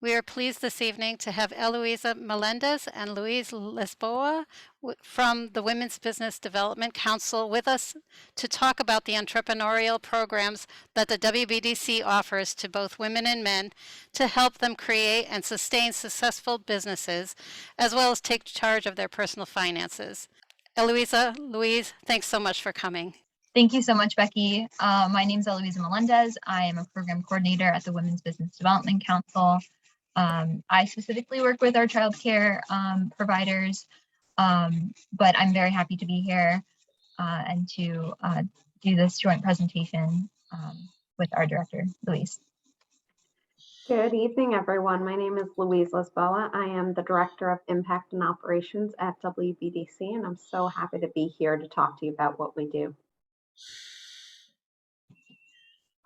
We are pleased this evening to have Eloisa Melendez and Louise Lisboa from the Women's Business Development Council with us to talk about the entrepreneurial programs that the WBDC offers to both women and men to help them create and sustain successful businesses, as well as take charge of their personal finances. Eloisa, Louise, thanks so much for coming. Thank you so much, Becky. My name is Louise Melendez. I am a program coordinator at the Women's Business Development Council. I specifically work with our childcare providers, but I'm very happy to be here and to do this joint presentation with our director, Louise. Good evening, everyone. My name is Louise Lisboa. I am the Director of Impact and Operations at WBDC, and I'm so happy to be here to talk to you about what we do.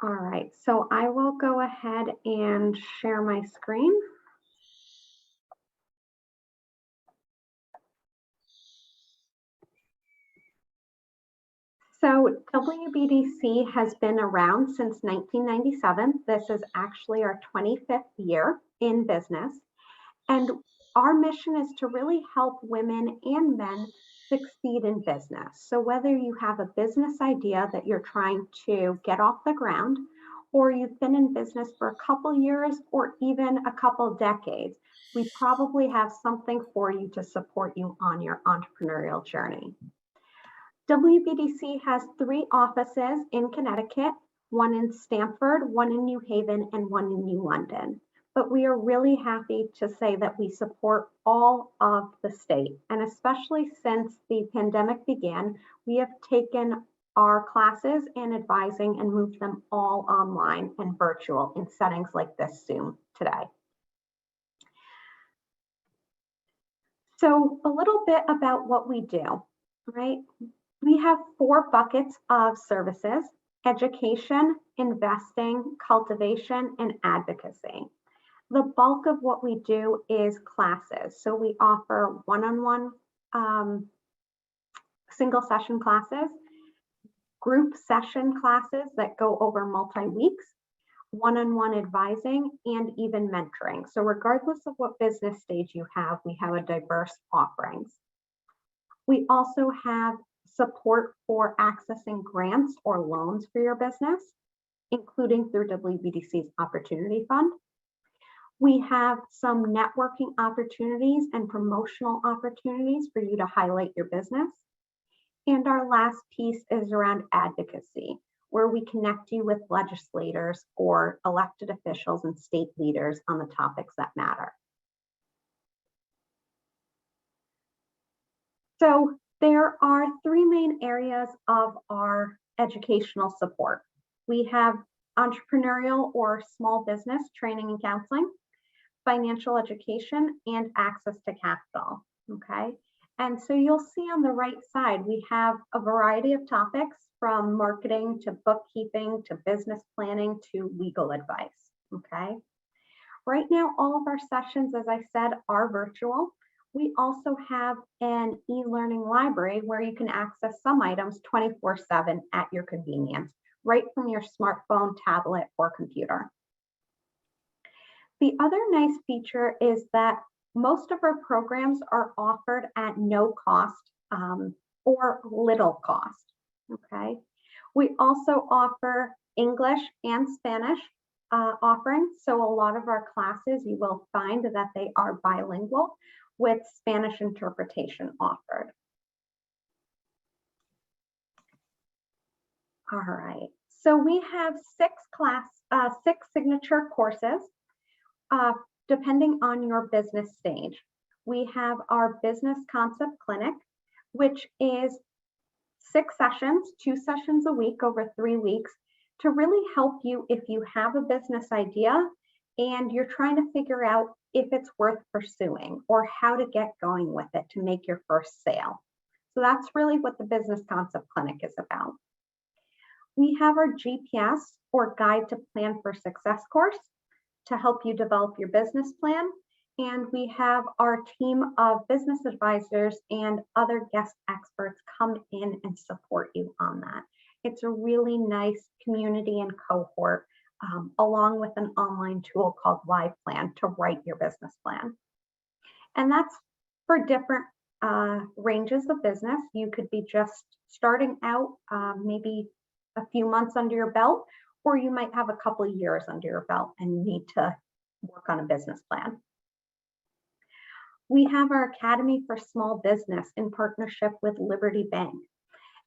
All right, so I will go ahead and share my screen. So WBDC has been around since 1997. This is actually our 25th year in business. And our mission is to really help women and men succeed in business. So whether you have a business idea that you're trying to get off the ground, or you've been in business for a couple years or even a couple decades, we probably have something for you to support you on your entrepreneurial journey. WBDC has 3 offices in Connecticut, one in Stamford, one in New Haven, and one in New London. But we are really happy to say that we support all of the state. And especially since the pandemic began, we have taken our classes and advising and moved them all online and virtual in settings like this Zoom today. So a little bit about what we do, right? We have 4 buckets of services: education, investing, cultivation, and advocacy. The bulk of what we do is classes. So we offer one-on-one single session classes, group session classes that go over multi-weeks, one-on-one advising, and even mentoring. So regardless of what business stage you have, we have a diverse offerings. We also have support for accessing grants or loans for your business, including through WBDC's Opportunity Fund. We have some networking opportunities and promotional opportunities for you to highlight your business. And our last piece is around advocacy, where we connect you with legislators or elected officials and state leaders on the topics that matter. So there are 3 main areas of our educational support. We have entrepreneurial or small business training and counseling, financial education, and access to capital, okay? And so you'll see on the right side, we have a variety of topics from marketing to bookkeeping to business planning to legal advice, okay? Right now, all of our sessions, as I said, are virtual. We also have an e-learning library where you can access some items 24/7 at your convenience, right from your smartphone, tablet, or computer. The other nice feature is that most of our programs are offered at no cost or little cost, okay? We also offer English and Spanish offerings. So a lot of our classes, you will find that they are bilingual with Spanish interpretation offered. All right, so we have 6 signature courses depending on your business stage. We have our Business Concept Clinic, which is 6 sessions, 2 sessions a week over 3 weeks, to really help you if you have a business idea and you're trying to figure out if it's worth pursuing or how to get going with it to make your first sale. So that's really what the Business Concept Clinic is about. We have our GPS or Guide to Plan for Success course to help you develop your business plan. And we have our team of business advisors and other guest experts come in and support you on that. It's a really nice community and cohort along with an online tool called LivePlan to write your business plan. And that's for different ranges of business. You could be just starting out, maybe a few months under your belt, or you might have a couple of years under your belt and need to work on a business plan. We have our Academy for Small Business in partnership with Liberty Bank.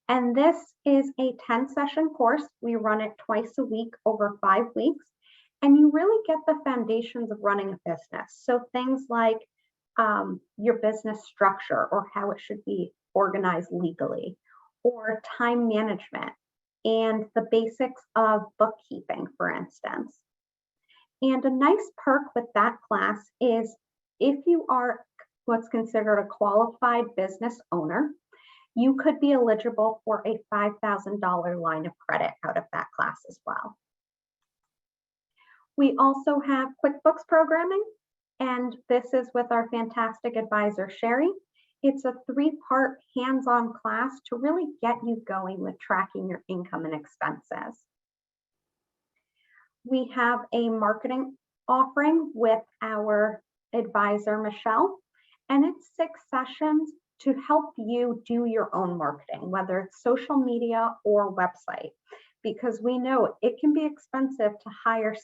And this is a 10-session course. We run it twice a week over 5 weeks. And you really get the foundations of running a business. So things like your business structure or how it should be organized legally, or time management and the basics of bookkeeping, for instance. And a nice perk with that class is if you are what's considered a qualified business owner, you could be eligible for a $5,000 line of credit out of that class as well. We also have QuickBooks programming, and this is with our fantastic advisor, Sherry. It's a 3-part hands-on class to really get you going with tracking your income and expenses. We have a marketing offering with our advisor, Michelle, and it's 6 sessions to help you do your own marketing, whether it's social media or website, because we know it can be expensive to hire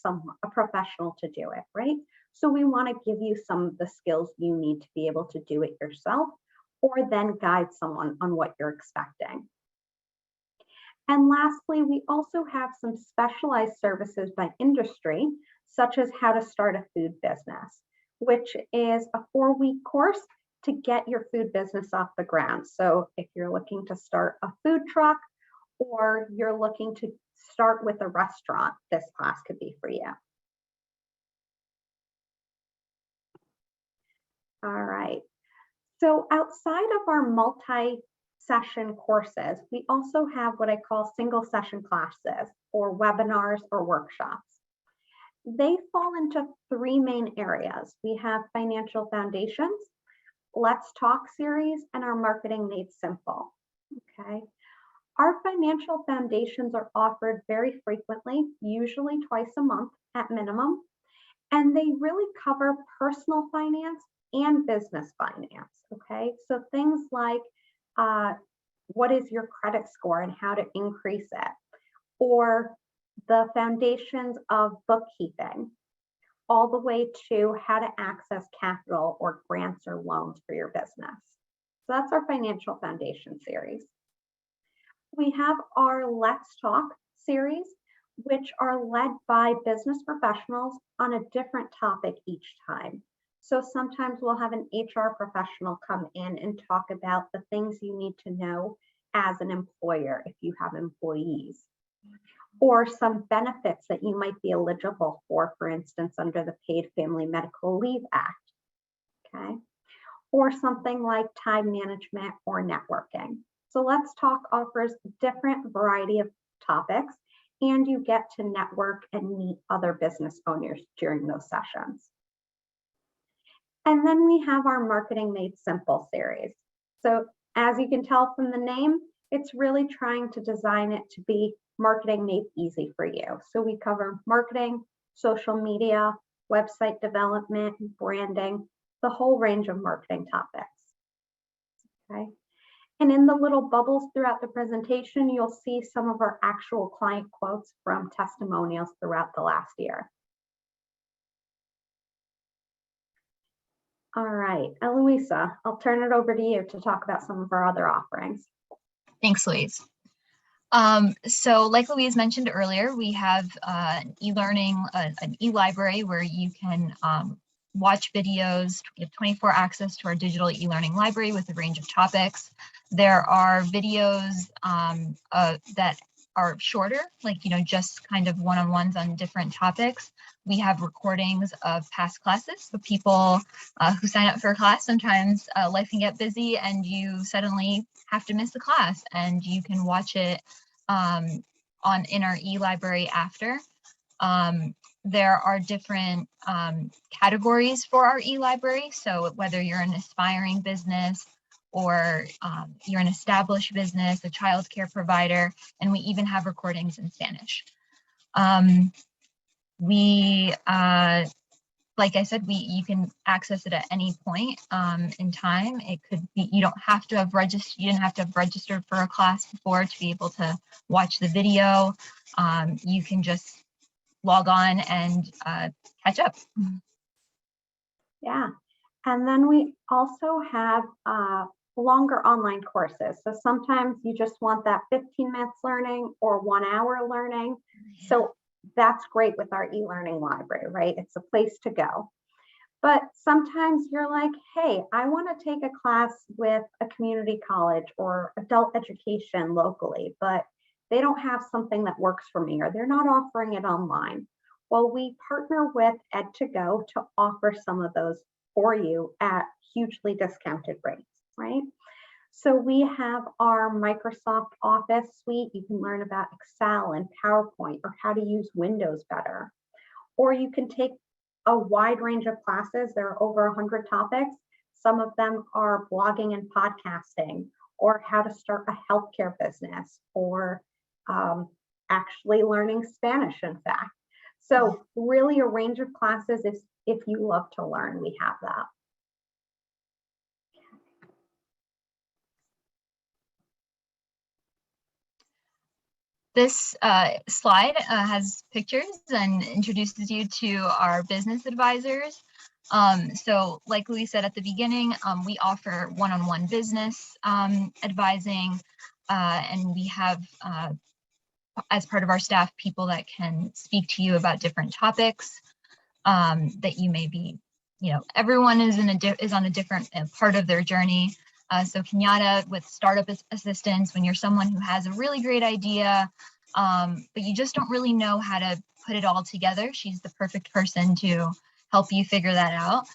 a professional to do it, right? So we want to give you some of the skills you need to be able to do it yourself, or then guide someone on what you're expecting. And lastly, we also have some specialized services by industry, such as how to start a food business, which is a 4-week course to get your food business off the ground. So if you're looking to start a food truck or you're looking to start with a restaurant, this class could be for you. All right. So outside of our multi-session courses, we also have what I call single session classes or webinars or workshops. They fall into 3 main areas. We have financial foundations, Let's Talk series, and our Marketing Made Simple. Okay. Our financial foundations are offered very frequently, usually twice a month at minimum, and they really cover personal finance and business finance. Okay. So things like what is your credit score and how to increase it, or the foundations of bookkeeping, all the way to how to access capital or grants or loans for your business. So that's our financial foundation series. We have our Let's Talk series, which are led by business professionals on a different topic each time. So sometimes we'll have an HR professional come in and talk about the things you need to know as an employer if you have employees, or some benefits that you might be eligible for instance, under the Paid Family Medical Leave Act, okay? Or something like time management or networking. So Let's Talk offers a different variety of topics, and you get to network and meet other business owners during those sessions. And then we have our Marketing Made Simple series. So as you can tell from the name, it's really trying to design it to be marketing made easy for you. So we cover marketing, social media, website development, branding, the whole range of marketing topics. Okay. And in the little bubbles throughout the presentation, you'll see some of our actual client quotes from testimonials throughout the last year. All right, Eloisa, I'll turn it over to you to talk about some of our other offerings. Thanks, Louise. So like Louise mentioned earlier, we have an e-learning, an e-library where you can watch videos. We have 24 access to our digital e-learning library with a range of topics. There are videos that are shorter, like, just kind of one-on-ones on different topics. We have recordings of past classes. So people who sign up for a class, sometimes life can get busy and you suddenly have to miss a class, and you can watch it in our e-library after. There are different categories for our e-library. So whether you're an aspiring business or you're an established business, a childcare provider, and we even have recordings in Spanish. We, like I said, you can access it at any point in time. It could be, you don't have to have registered, you didn't have to have registered for a class before to be able to watch the video. You can just log on and catch up. Yeah. And then we also have longer online courses. So sometimes you just want that 15 minutes learning or 1 hour learning. Yeah. So that's great with our e-learning library, right? It's a place to go. But sometimes you're like, hey, I want to take a class with a community college or adult education locally, but they don't have something that works for me, or they're not offering it online. Well, we partner with Ed2Go to offer some of those for you at hugely discounted rates, right? So we have our Microsoft Office suite. You can learn about Excel and PowerPoint, or how to use Windows better. Or you can take a wide range of classes. There are over 100 topics. Some of them are blogging and podcasting, or how to start a healthcare business, or actually learning Spanish, in fact. So really a range of classes. If you love to learn, we have that. This slide has pictures and introduces you to our business advisors. So like Louise said at the beginning, we offer one-on-one business advising, and we have, as part of our staff, people that can speak to you about different topics that you may be, everyone is on a different part of their journey. So Kenyatta with startup assistance, when you're someone who has a really great idea, but you just don't really know how to put it all together, she's the perfect person to help you figure that out.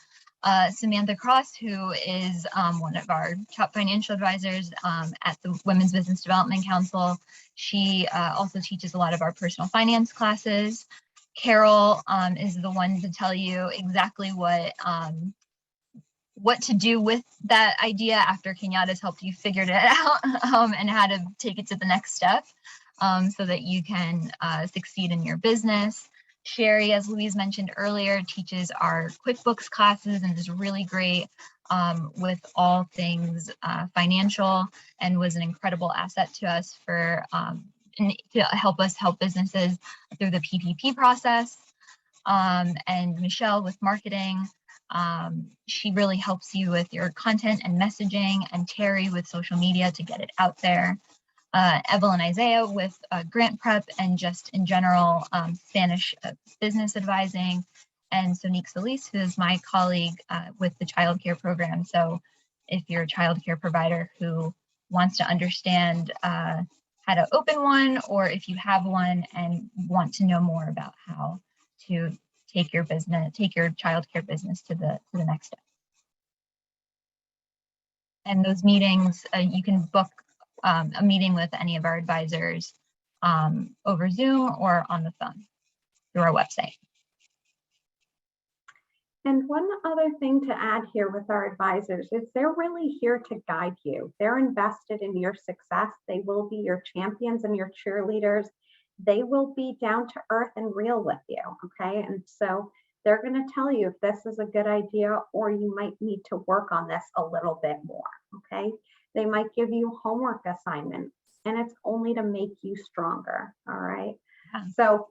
Samantha Cross, who is one of our top financial advisors at the Women's Business Development Council, she also teaches a lot of our personal finance classes. Carol is the one to tell you exactly what to do with that idea after Kenyatta's helped you figure it out, and how to take it to the next step, so that you can succeed in your business. Sherry, as Louise mentioned earlier, teaches our QuickBooks classes and is really great with all things financial, and was an incredible asset to us for to help us help businesses through the PPP process. And Michelle with marketing. She really helps you with your content and messaging, and Terry with social media to get it out there. Evelyn Isaiah with grant prep and just in general Spanish business advising, and Sonique Solis, who is my colleague with the childcare program. So if you're a childcare provider who wants to understand how to open one, or if you have one and want to know more about how to take your childcare business to the next step. And those meetings, you can book a meeting with any of our advisors over Zoom or on the phone through our website. And one other thing to add here with our advisors is they're really here to guide you. They're invested in your success. They will be your champions and your cheerleaders. They will be down to earth and real with you, okay? And so they're going to tell you if this is a good idea, or you might need to work on this a little bit more, okay? They might give you homework assignments, and it's only to make you stronger, all right? Yeah. So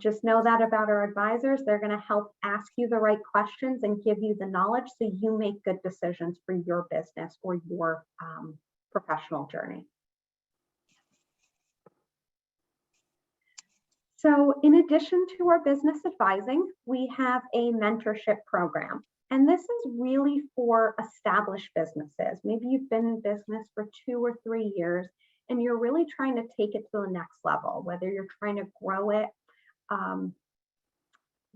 just know that about our advisors. They're going to help ask you the right questions and give you the knowledge so you make good decisions for your business or your professional journey. So in addition to our business advising, we have a mentorship program. And this is really for established businesses. Maybe you've been in business for 2 or 3 years and you're really trying to take it to the next level, whether you're trying to grow it.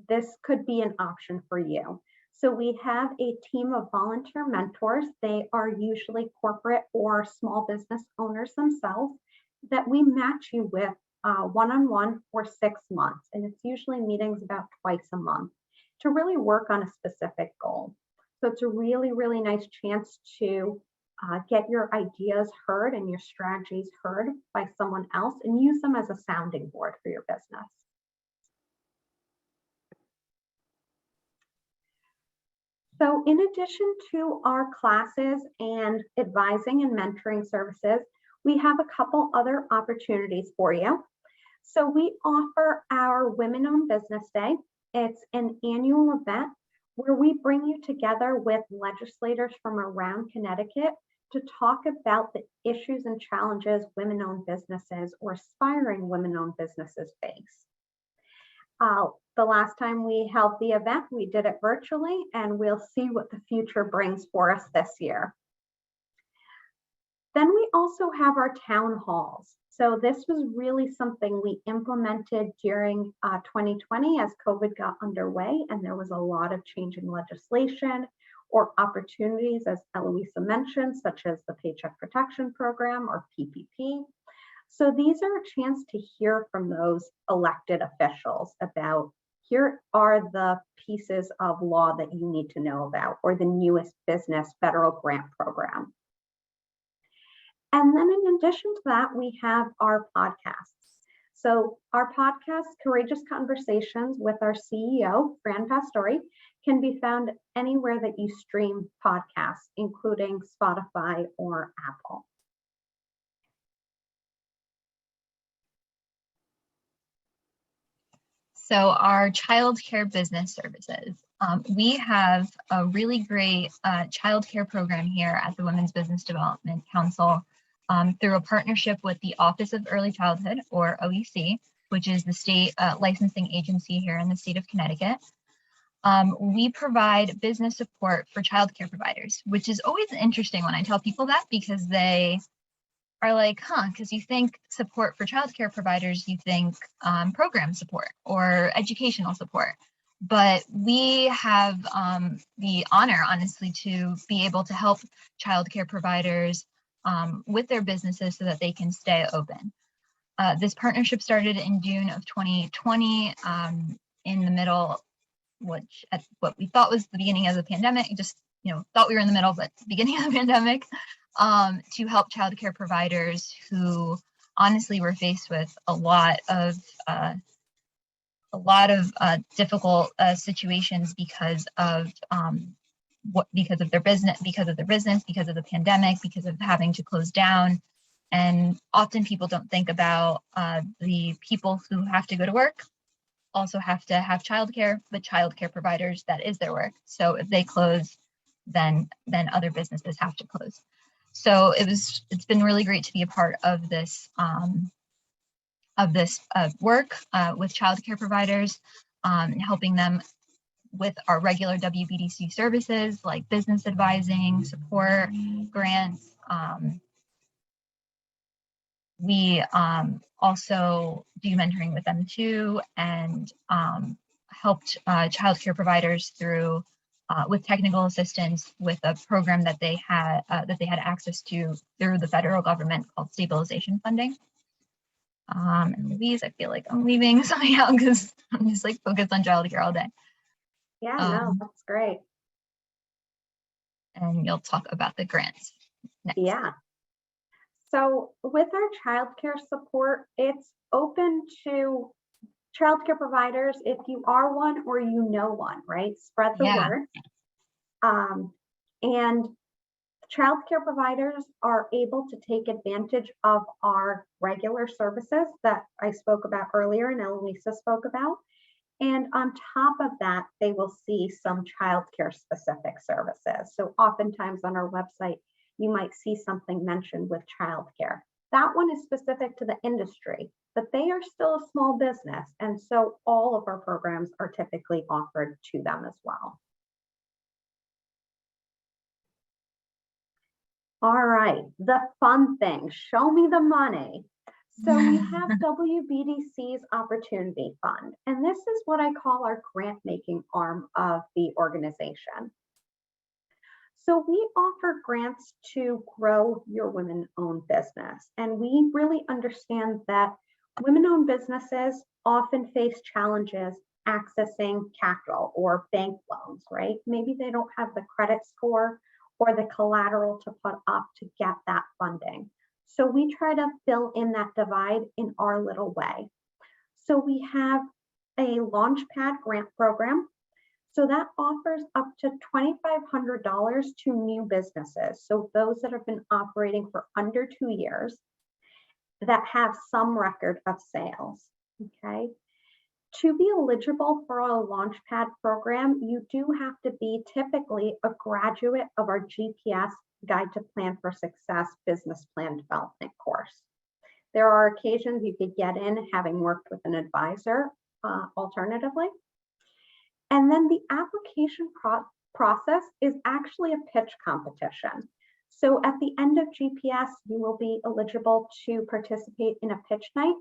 This could be an option for you. So we have a team of volunteer mentors. They are usually corporate or small business owners themselves that we match you with one-on-one for 6 months. And it's usually meetings about twice a month to really work on a specific goal. So it's a really, really nice chance to get your ideas heard and your strategies heard by someone else and use them as a sounding board for your business. So in addition to our classes and advising and mentoring services, we have a couple other opportunities for you. So we offer our Women-Owned Business Day. It's an annual event where we bring you together with legislators from around Connecticut to talk about the issues and challenges women-owned businesses or aspiring women-owned businesses face. The last time we held the event, we did it virtually, and we'll see what the future brings for us this year. Then we also have our town halls. So this was really something we implemented during 2020 as COVID got underway, and there was a lot of change in legislation or opportunities, as Eloisa mentioned, such as the Paycheck Protection Program or PPP. So these are a chance to hear from those elected officials about, here are the pieces of law that you need to know about, or the newest business federal grant program. And then in addition to that, we have our podcasts. So our podcast, Courageous Conversations with our CEO, Fran Pastori, can be found anywhere that you stream podcasts, including Spotify or Apple. So our childcare business services. We have a really great childcare program here at the Women's Business Development Council through a partnership with the Office of Early Childhood, or OEC, which is the state licensing agency here in the state of Connecticut. We provide business support for childcare providers, which is always interesting when I tell people that, because they are like, because you think support for childcare providers, you think program support or educational support. But we have the honor, honestly, to be able to help childcare providers with their businesses so that they can stay open. This partnership started in June of 2020 in the middle, at what we thought was the beginning of the pandemic, just thought we were in the middle, but beginning of the pandemic, to help childcare providers who honestly were faced with a lot of difficult situations because of their business, because of the pandemic, because of having to close down. And often people don't think about the people who have to go to work also have to have childcare, but childcare providers, that is their work. So if they close, then other businesses have to close. So it's been really great to be a part of this work with childcare providers, helping them with our regular WBDC services like business advising, support, grants. We also do mentoring with them too, and helped childcare providers through with technical assistance with a program that they had access to through the federal government called stabilization funding. And Louise, I feel like I'm leaving somehow because I'm just like focused on childcare all day. Yeah, no, that's great. And you'll talk about the grants next. Yeah. So with our childcare support, it's open to childcare providers if you are one or you know one, right? Spread the word. And childcare providers are able to take advantage of our regular services that I spoke about earlier and Eloisa spoke about. And on top of that, they will see some childcare specific services. So oftentimes on our website, you might see something mentioned with childcare. That one is specific to the industry, but they are still a small business. And so all of our programs are typically offered to them as well. All right, the fun thing, show me the money. So we have WBDC's Opportunity Fund, and this is what I call our grant making arm of the organization. So we offer grants to grow your women-owned business, and we really understand that women-owned businesses often face challenges accessing capital or bank loans, right? Maybe they don't have the credit score or the collateral to put up to get that funding. So we try to fill in that divide in our little way. So we have a Launchpad grant program. So that offers up to $2,500 to new businesses. So those that have been operating for under 2 years that have some record of sales, okay? To be eligible for a Launchpad program, you do have to be typically a graduate of our GPS Guide to Plan for Success Business Plan Development course. There are occasions you could get in having worked with an advisor alternatively. And then the application process is actually a pitch competition. So at the end of GPS, you will be eligible to participate in a pitch night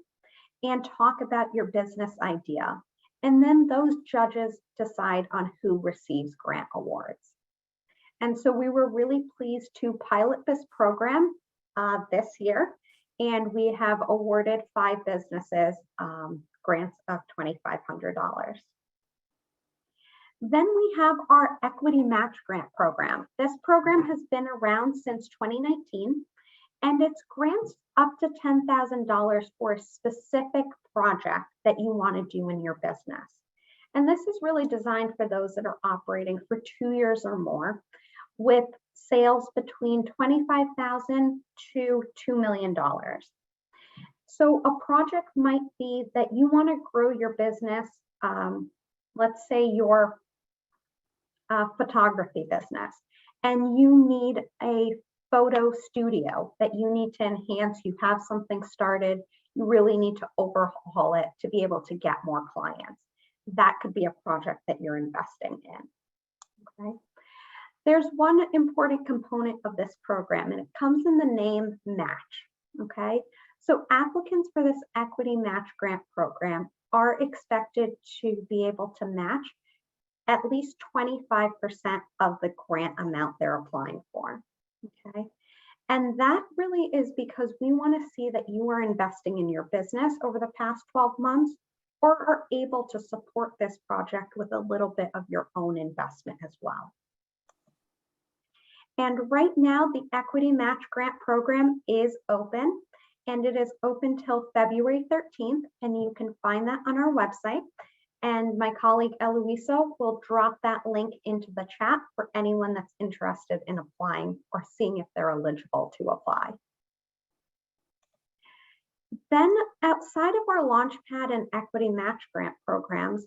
and talk about your business idea. And then those judges decide on who receives grant awards. And so we were really pleased to pilot this program this year, and we have awarded 5 businesses grants of $2,500. Then we have our Equity Match Grant Program. This program has been around since 2019, and it's grants up to $10,000 for a specific project that you want to do in your business. And this is really designed for those that are operating for 2 years or more with sales between $25,000 to $2 million. So a project might be that you want to grow your business. Let's say your photography business, and you need a photo studio that you need to enhance. You have something started, you really need to overhaul it to be able to get more clients. That could be a project that you're investing in. Okay. There's one important component of this program, and it comes in the name match. Okay. So applicants for this Equity Match Grant Program are expected to be able to match at least 25% of the grant amount they're applying for, okay? And that really is because we want to see that you are investing in your business over the past 12 months or are able to support this project with a little bit of your own investment as well. And right now, the Equity Match Grant Program is open, and it is open till February 13th, and you can find that on our website. And my colleague Eloisa will drop that link into the chat for anyone that's interested in applying or seeing if they're eligible to apply. Then outside of our Launchpad and Equity Match Grant programs,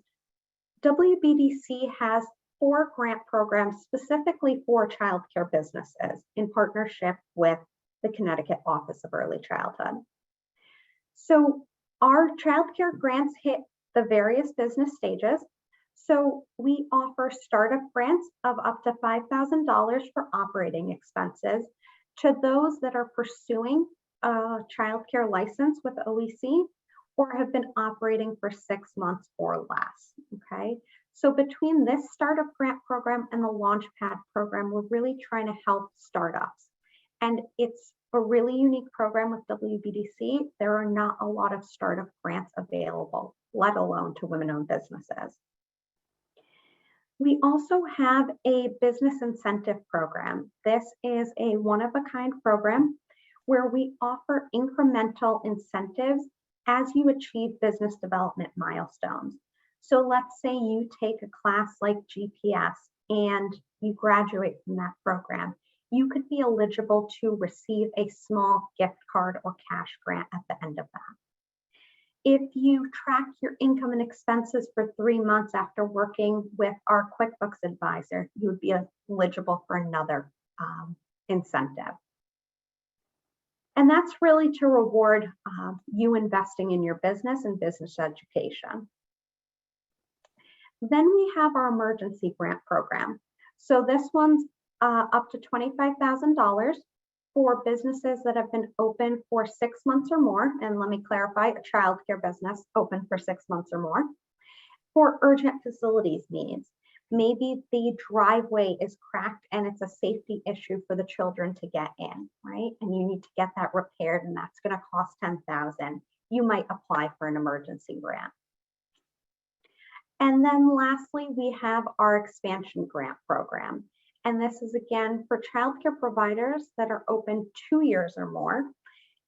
WBDC has 4 grant programs specifically for childcare businesses in partnership with the Connecticut Office of Early Childhood. So our childcare grants hit the various business stages. So we offer startup grants of up to $5,000 for operating expenses to those that are pursuing a childcare license with OEC or have been operating for 6 months or less, okay? So between this startup grant program and the Launchpad program, we're really trying to help startups. And it's a really unique program with WBDC. There are not a lot of startup grants available, let alone to women-owned businesses. We also have a business incentive program. This is a one-of-a-kind program where we offer incremental incentives as you achieve business development milestones. So let's say you take a class like GPS and you graduate from that program. You could be eligible to receive a small gift card or cash grant at the end of that. If you track your income and expenses for 3 months after working with our QuickBooks advisor, you would be eligible for another incentive. And that's really to reward you investing in your business and business education. Then we have our emergency grant program. So this one's up to $25,000 for businesses that have been open for 6 months or more. And let me clarify, a childcare business open for 6 months or more for urgent facilities needs. Maybe the driveway is cracked and it's a safety issue for the children to get in, right? And you need to get that repaired and that's going to cost $10,000. You might apply for an emergency grant. And then lastly, we have our expansion grant program. And this is again for childcare providers that are open 2 years or more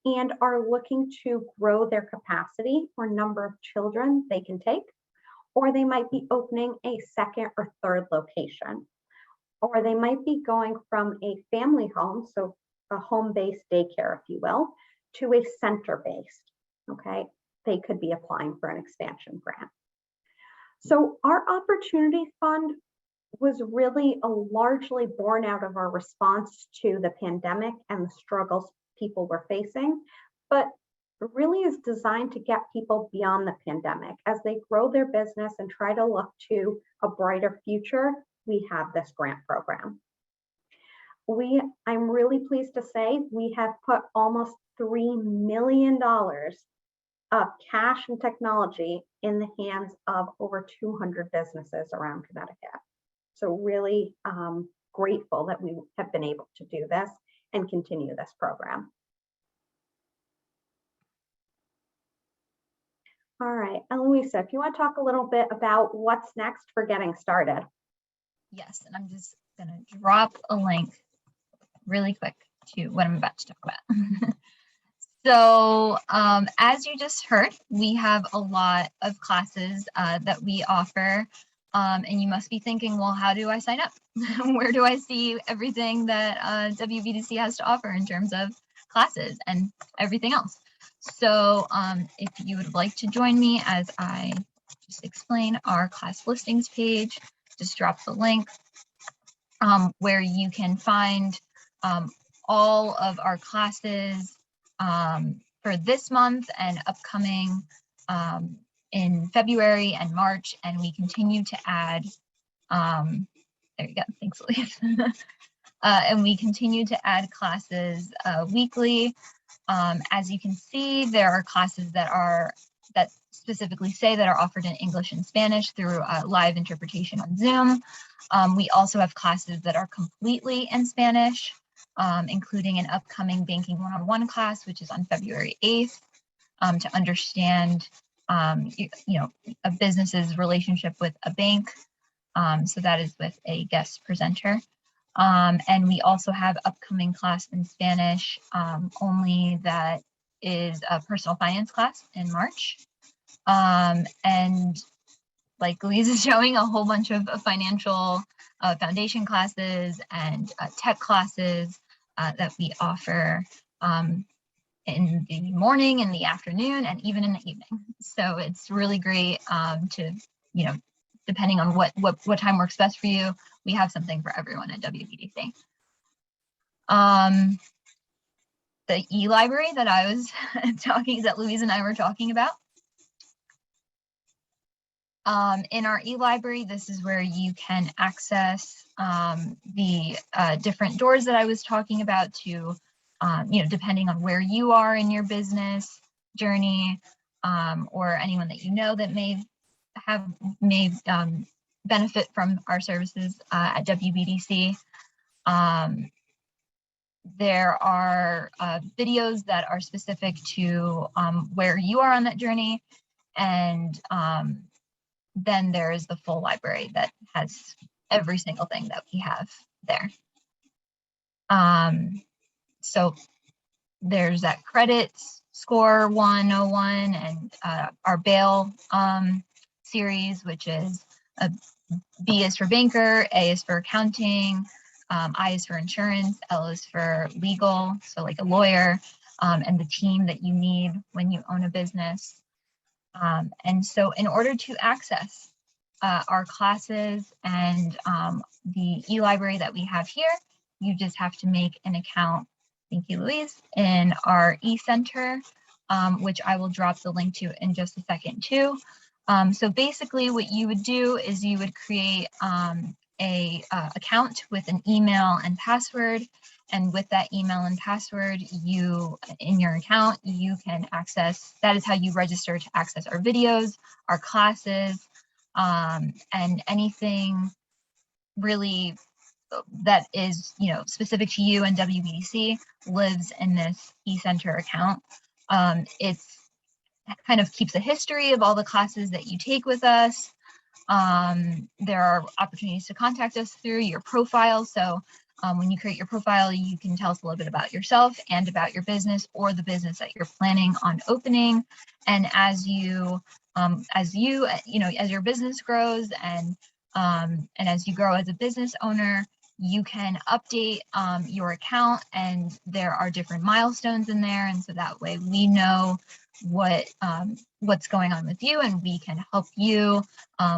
and are looking to grow their capacity or number of children they can take, or they might be opening a second or third location, or they might be going from a family home, so a home-based daycare, if you will, to a center-based, okay? They could be applying for an expansion grant. So our Opportunity Fund was really largely born out of our response to the pandemic and the struggles people were facing, but really is designed to get people beyond the pandemic. As they grow their business and try to look to a brighter future, we have this grant program. I'm really pleased to say we have put almost $3 million of cash and technology in the hands of over 200 businesses around Connecticut. So really grateful that we have been able to do this and continue this program. All right, Eloisa, if you want to talk a little bit about what's next for getting started. Yes, and I'm just gonna drop a link really quick to what I'm about to talk about. So as you just heard, we have a lot of classes that we offer. And you must be thinking, well, how do I sign up? Where do I see everything that WBDC has to offer in terms of classes and everything else? So if you would like to join me as I just explain our class listings page, just drop the link where you can find all of our classes for this month and upcoming in February and March, and we continue to add, there you go, thanks Louise. And we continue to add classes weekly. As you can see, there are classes that specifically say that are offered in English and Spanish through live interpretation on Zoom. We also have classes that are completely in Spanish, including an upcoming Banking 101 class, which is on February 8th, to understand a business's relationship with a bank. So that is with a guest presenter. And we also have upcoming class in Spanish only that is a personal finance class in March. And like Louise is showing, a whole bunch of financial foundation classes and tech classes that we offer in the morning, in the afternoon, and even in the evening. So it's really great to, depending on what time works best for you, we have something for everyone at WBDC. The ELibrary that I was that Louise and I were talking about. In our ELibrary, this is where you can access the different doors that I was talking about to, depending on where you are in your business journey, or anyone that you know that may benefit from our services at WBDC. There are videos that are specific to where you are on that journey, and then there is the full library that has every single thing that we have there. So there's that credit score 101 and our bail series, which is B is for banker, A is for accounting, I is for insurance, L is for legal, so like a lawyer, and the team that you need when you own a business. And so in order to access our classes and the ELibrary that we have here, you just have to make an account, thank you, Louise, in our ECenter, which I will drop the link to in just a second too. So basically what you would do is you would create a account with an email and password. And with that email and password, in your account, you can access, that is how you register to access our videos, our classes, and anything really that is, specific to you and WBDC lives in this ECenter account. It's kind of keeps a history of all the classes that you take with us. There are opportunities to contact us through your profile. So When you create your profile, you can tell us a little bit about yourself and about your business or the business that you're planning on opening. And as your business grows and as you grow as a business owner, you can update your account, and there are different milestones in there. And so that way we know what's going on with you, and we can help you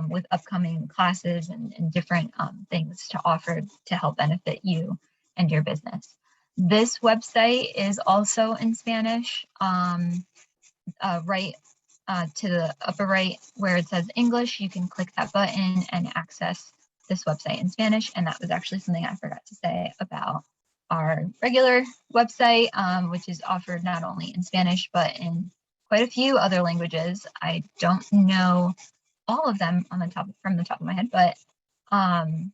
with upcoming classes and different things to offer to help benefit you and your business. This website is also in Spanish. Right to the upper right where it says English, you can click that button and access this website in Spanish. And that was actually something I forgot to say about our regular website, which is offered not only in Spanish, but in quite a few other languages. I don't know all of them from the top of my head, but 10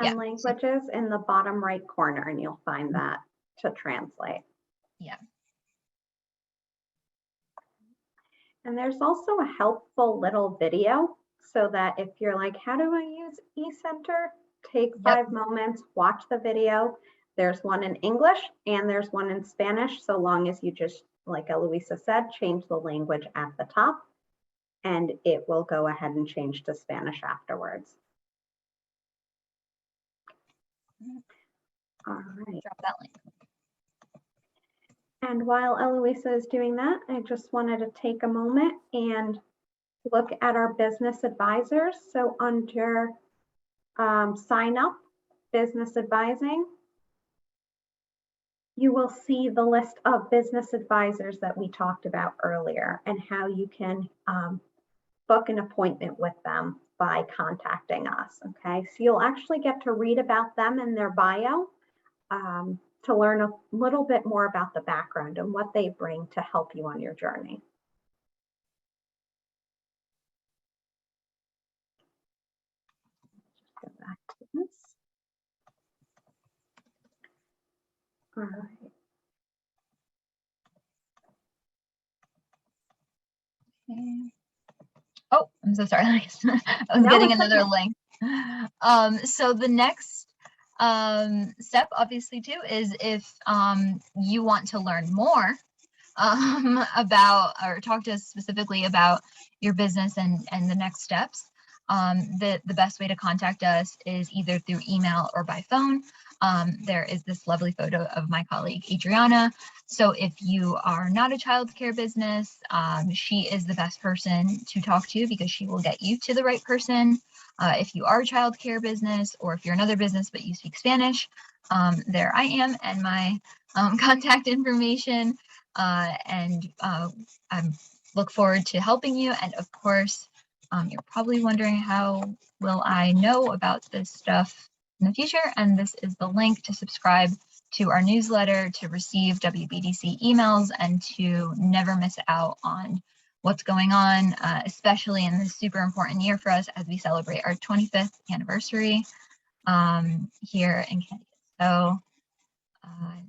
yeah. languages in the bottom right corner, and you'll find that to translate. Yeah. And there's also a helpful little video so that if you're like, how do I use ECenter? Take 5 moments, watch the video. There's one in English and there's one in Spanish, so long as you just, like Eloisa said, change the language at the top, and it will go ahead and change to Spanish afterwards. All right. Drop that link. And while Eloisa is doing that, I just wanted to take a moment and look at our business advisors. So under sign up, business advising, you will see the list of business advisors that we talked about earlier and how you can book an appointment with them by contacting us. Okay, so you'll actually get to read about them in their bio to learn a little bit more about the background and what they bring to help you on your journey. Go back to this. All right. Okay. Oh, I'm so sorry. I was getting another link. So the next step, obviously, too, is if you want to learn more about or talk to us specifically about your business and the next steps, the best way to contact us is either through email or by phone. There is this lovely photo of my colleague Adriana. So if you are not a childcare business, she is the best person to talk to because she will get you to the right person. If you are a childcare business, or if you're another business but you speak Spanish, there I am and my contact information. And I look forward to helping you. And of course, you're probably wondering, how will I know about this stuff in the future? And this is the link to subscribe to our newsletter, to receive WBDC emails, and to never miss out on what's going on, especially in this super important year for us as we celebrate our 25th anniversary here in Connecticut. So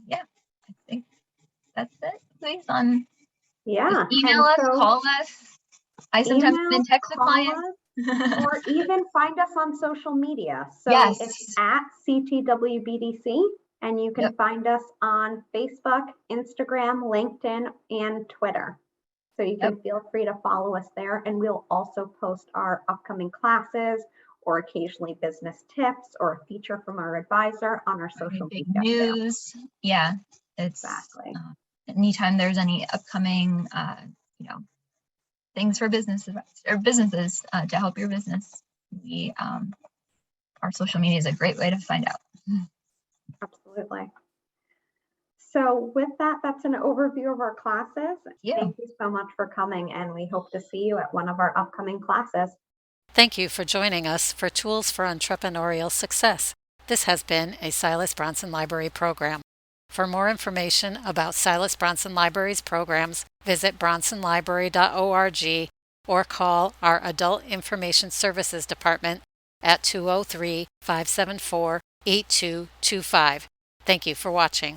yeah, I think that's it. Please email us, call us. I sometimes even text a client. Or even find us on social media. So yes. It's at CTWBDC, and you can find us on Facebook, Instagram, LinkedIn, and Twitter. So you can feel free to follow us there, and we'll also post our upcoming classes or occasionally business tips or a feature from our advisor on our social media news. Too. Yeah, it's exactly. Anytime there's any upcoming, things for businesses to help your business, our social media is a great way to find out. Absolutely. So with that, that's an overview of our classes. Thank you so much for coming, and we hope to see you at one of our upcoming classes. Thank you for joining us for Tools for Entrepreneurial Success. This has been a Silas Bronson Library program. For more information about Silas Bronson Library's programs, visit bronsonlibrary.org or call our Adult Information Services Department at 203-574-8225. Thank you for watching.